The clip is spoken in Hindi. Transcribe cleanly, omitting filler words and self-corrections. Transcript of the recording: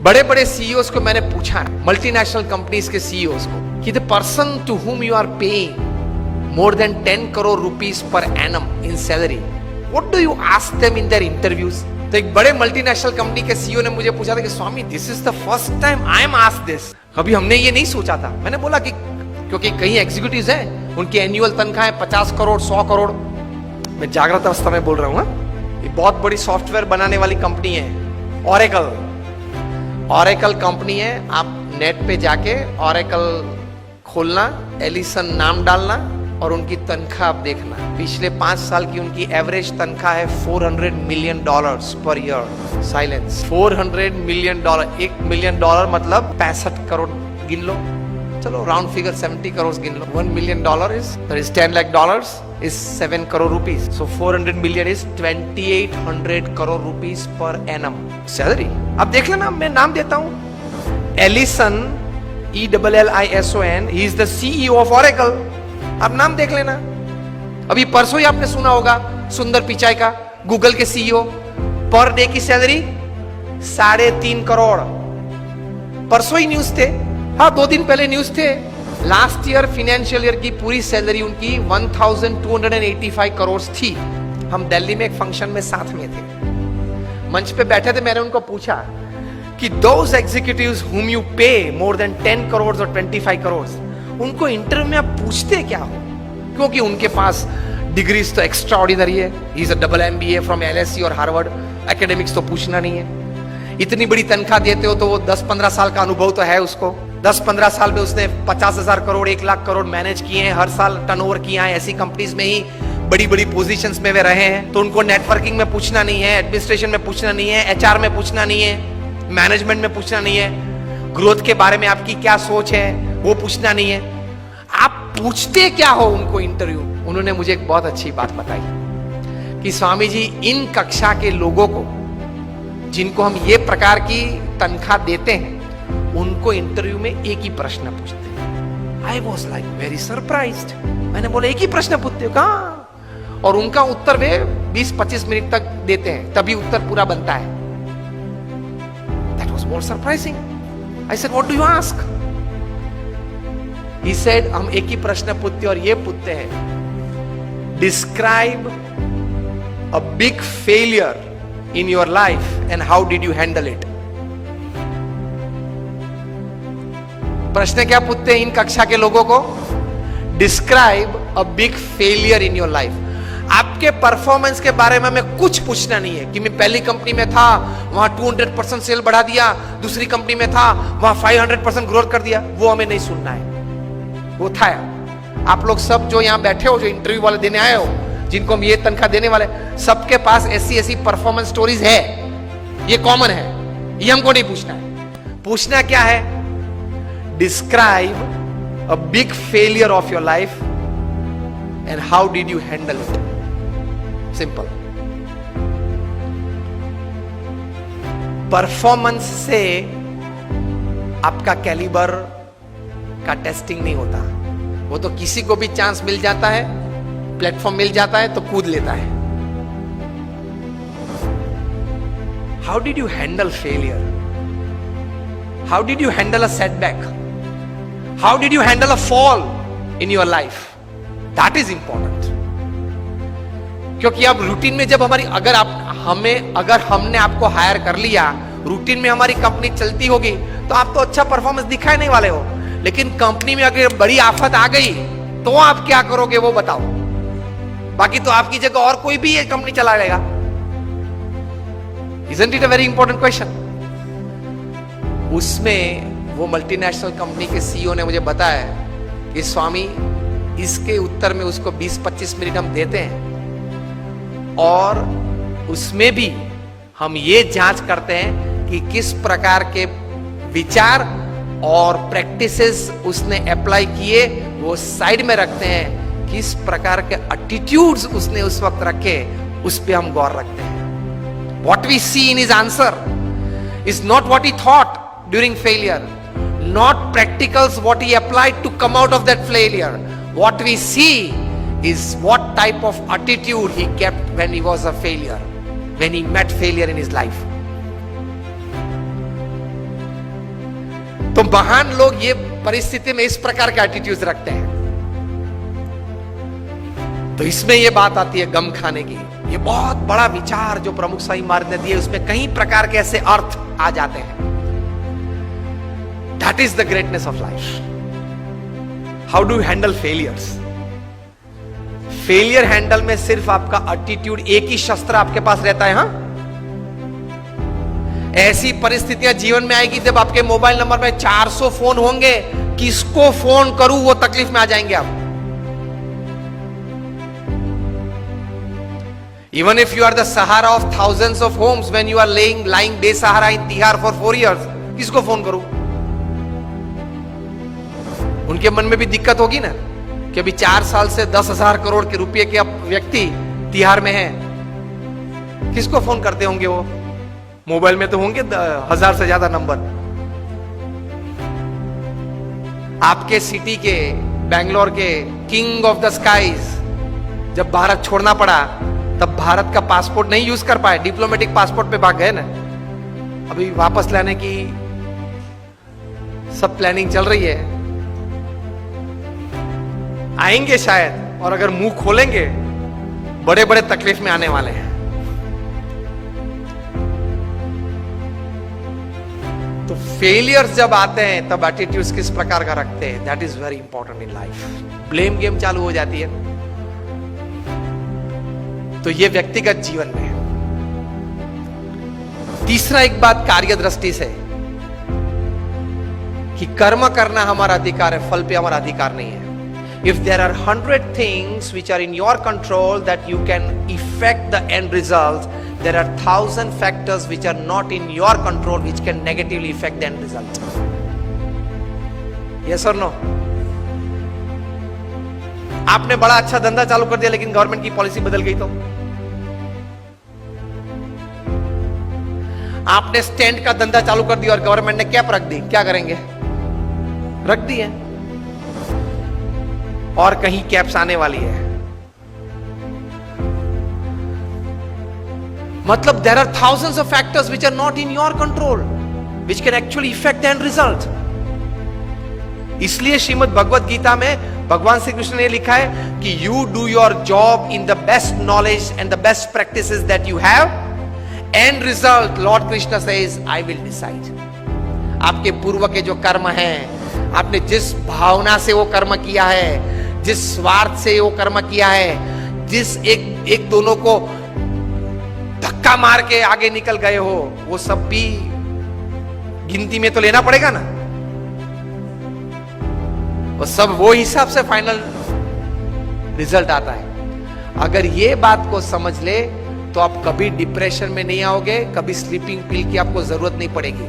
बड़े बड़े सीईओज को मैंने पूछा, मल्टीनेशनल कंपनीज के सीईओज को, कि the person to whom you are paying more than 10 crore rupees per annum in salary, what do you ask them in their interviews? तो एक बड़े मल्टीनेशनल कंपनी के सीईओ ने मुझे पूछा था कि Swami this is the first time I am asked this, कभी हमने ये नहीं सोचा था। मैंने बोला कि क्योंकि कई एग्जीक्यूटिव्स हैं, उनकी एनुअल तनख्वाह है 50 करोड़ 100 करोड़। मैं जागृत अवस्था में बोल रहा हूँ। ये बहुत बड़ी सॉफ्टवेयर बनाने वाली कंपनी है, ऑरेकल कंपनी है। आप नेट पे जाके ऑरेकल खोलना, एलिसन नाम डालना और उनकी तनख्वाह आप देखना। पिछले 5 साल की उनकी एवरेज तनख्वाह है $400 million per year. Silence. $400 million, $1 million मतलब 65 करोड़ गिन लो, चलो राउंड फिगर 70 करोड़ गिन लो। $1 million is $10 lakh is 7 crore rupees. So 400 million is 2800 crore rupees per annum salary. अब देख लेना, मैं नाम देता हूं, Allison, ELLISON, he is the CEO of Oracle। अब नाम देख लेना। अभी परसों ही आपने सुना होगा सुंदर पिचाई का, गूगल के सीईओ, पर डे की सैलरी 3.5 करोड़। परसों ही न्यूज थे, हाँ 2 दिन पहले न्यूज थे। लास्ट ईयर फाइनेंशियल ईयर की पूरी सैलरी उनकी 1285 करोड़ थी। हम दिल्ली में एक फंक्शन में साथ में थे, मंच पे बैठे थे। मैंने उनको पूछा कि दोज एग्जीक्यूटिव्स हुम यू पे मोर देन 10 करोड़ और 25 करोड़, उनको इंटरव्यू में आप पूछते क्या हो? क्योंकि उनके पास डिग्रीज तो एक्स्ट्रा ऑर्डिनरी है। He is a double MBA from LSE और हार्वर्ड। एकेडमिक्स तो पूछना नहीं है। इतनी बड़ी तनख्वाह देते हो तो वो 10-15 साल का अनुभव तो है उसको। 10-15 साल में उसने 50,000 करोड़ 1 लाख करोड़ मैनेज किए हैं, हर साल टर्नओवर किया है। ऐसी कंपनीज में ही बड़ी बड़ी पोजीशंस में वे रहे हैं। तो उनको नेटवर्किंग में पूछना नहीं है, एडमिनिस्ट्रेशन में पूछना नहीं है, HR में पूछना नहीं है, मैनेजमेंट में पूछना नहीं है, ग्रोथ के बारे में आपकी क्या सोच है वो पूछना नहीं है। आप पूछते क्या हो उनको इंटरव्यू? उन्होंने मुझे एक बहुत अच्छी बात बताई कि स्वामी जी, इन कक्षा के लोगों को जिनको हम ये प्रकार की तनख्वाह देते हैं, उनको इंटरव्यू में एक ही प्रश्न पूछते हैं। I was like very surprised. मैंने बोला एक ही प्रश्न पूछते हो? कहाँ? और उनका उत्तर वे 20-25 मिनट तक देते हैं, तभी उत्तर पूरा बनता है। That was more surprising. I said what do you ask? He said, हम एक ही प्रश्न पूछते और ये पूछते हैं, describe a big failure in your life and how did you handle it. प्रश्न क्या पूछते हैं इन कक्षा के लोगों को? Describe a big failure in your life. आपके परफॉर्मेंस के बारे में हमें कुछ पूछना नहीं है कि मैं पहली कंपनी में था, वहां 200% सेल बढ़ा दिया, दूसरी कंपनी में था, वहां 500% ग्रोथ कर दिया। वो हमें नहीं सुनना है। वो था आप लोग सब जो यहां बैठे हो, जो इंटरव्यू वाले देने आए हो, जिनको हम ये तनख्वाह देने वाले, सबके पास ऐसी परफॉर्मेंस स्टोरीज है, ये कॉमन है, ये हमको नहीं पूछना है। पूछना क्या है? Describe a big failure of your life and how did you handle it. Simple. Performance से आपका कैलिबर का टेस्टिंग नहीं होता। वो तो किसी को भी चांस मिल जाता है, प्लेटफॉर्म मिल जाता है तो कूद लेता है। How did you handle failure? How did you handle a setback? How did you handle a fall in your life? That is important. क्योंकि अब रूटीन में जब हमारी अगर हमने आपको हायर कर लिया, रूटीन में हमारी कंपनी चलती होगी, तो आप तो अच्छा परफॉर्मेंस दिखाए नहीं वाले हो। लेकिन कंपनी में अगर बड़ी आफत आ गई तो आप क्या करोगे वो बताओ। बाकी तो आपकी जगह और कोई भी ये कंपनी चला लेगा। Isn't it a very important question? उसमें वो मल्टीनेशनल कंपनी के सीईओ ने मुझे बताया कि स्वामी, इसके उत्तर में उसको 20-25 मिनट हम देते हैं और उसमें भी हम ये जांच करते हैं कि किस प्रकार के विचार और प्रैक्टिसेस उसने अप्लाई किए, वो साइड में रखते हैं। किस प्रकार के एटीट्यूड्स उसने उस वक्त रखे, उस पे हम गौर रखते हैं। What we see in his answer is not what he thought during failure, not practicals what he applied to come out of that failure. What we see is what type of attitude he kept when he was a failure, when he met failure in his life. तो महान लोग ये परिस्थिति में इस प्रकार के एटीट्यूड रखते हैं। तो इसमें ये बात आती है गम खाने की। ये बहुत बड़ा विचार जो प्रमुख स्वामी महाराज ने दिए, उसमें कई प्रकार के ऐसे अर्थ आ जाते हैं। That is the greatness of life. How do you handle failures? Failure handle में सिर्फ आपका एटीट्यूड, एक ही शस्त्र आपके पास रहता है। हां, ऐसी परिस्थितियां जीवन में आएगी जब आपके मोबाइल नंबर में 400 फोन होंगे, किसको फोन करूं वो तकलीफ में आ जाएंगे आप। Even if you are the Sahara of thousands of homes, when you are lying बेसहारा in Tihar for 4 years, किसको फोन करूं? उनके मन में भी दिक्कत होगी ना कि अभी 4 साल से 10,000 करोड़ के रुपए के व्यक्ति तिहाड़ में हैं, किसको फोन करते होंगे वो? मोबाइल में तो होंगे 1000 से ज्यादा नंबर। आपके सिटी के, बेंगलोर के किंग ऑफ द स्काईज जब भारत छोड़ना पड़ा, तब भारत का पासपोर्ट नहीं यूज कर पाए, डिप्लोमेटिक पासपोर्ट पे भाग गए ना। अभी वापस लाने की सब प्लानिंग चल रही है, आएंगे शायद, और अगर मुंह खोलेंगे बड़े बड़े तकलीफ में आने वाले हैं। तो फेलियर्स जब आते हैं तब एटीट्यूड्स किस प्रकार का रखते हैं, that is very important in life. Blame game चालू हो जाती है। तो ये व्यक्तिगत जीवन में है। तीसरा एक बात कार्य दृष्टि से कि कर्म करना हमारा अधिकार है, फल पे हमारा अधिकार नहीं है। If there are 100 things which are in your control that you can effect the end result, there are 1000 factors which are not in your control which can negatively effect the end result. Yes और नो? आपने बड़ा अच्छा धंधा चालू कर दिया लेकिन गवर्नमेंट की पॉलिसी बदल गई तो? आपने स्टैंड का धंधा चालू कर दिया और गवर्नमेंट ने कैप रख दी, क्या करेंगे? रख दी है, और कहीं कैप्स आने वाली है। मतलब there are thousands of factors which are not in your control which can actually affect the end result। इसलिए श्रीमद् भगवत गीता में भगवान श्री कृष्ण ने लिखा है कि you do your job in the best knowledge and the best practices that you have, and result Lord Krishna says I will decide. आपके पूर्व के जो कर्म हैं, आपने जिस भावना से वो कर्म किया है, जिस स्वार्थ से वो कर्म किया है, जिस एक दोनों को धक्का मार के आगे निकल गए हो, वो सब भी गिनती में तो लेना पड़ेगा ना। वो सब वो हिसाब से फाइनल रिजल्ट आता है। अगर ये बात को समझ ले तो आप कभी डिप्रेशन में नहीं आओगे, कभी स्लीपिंग पिल की आपको जरूरत नहीं पड़ेगी।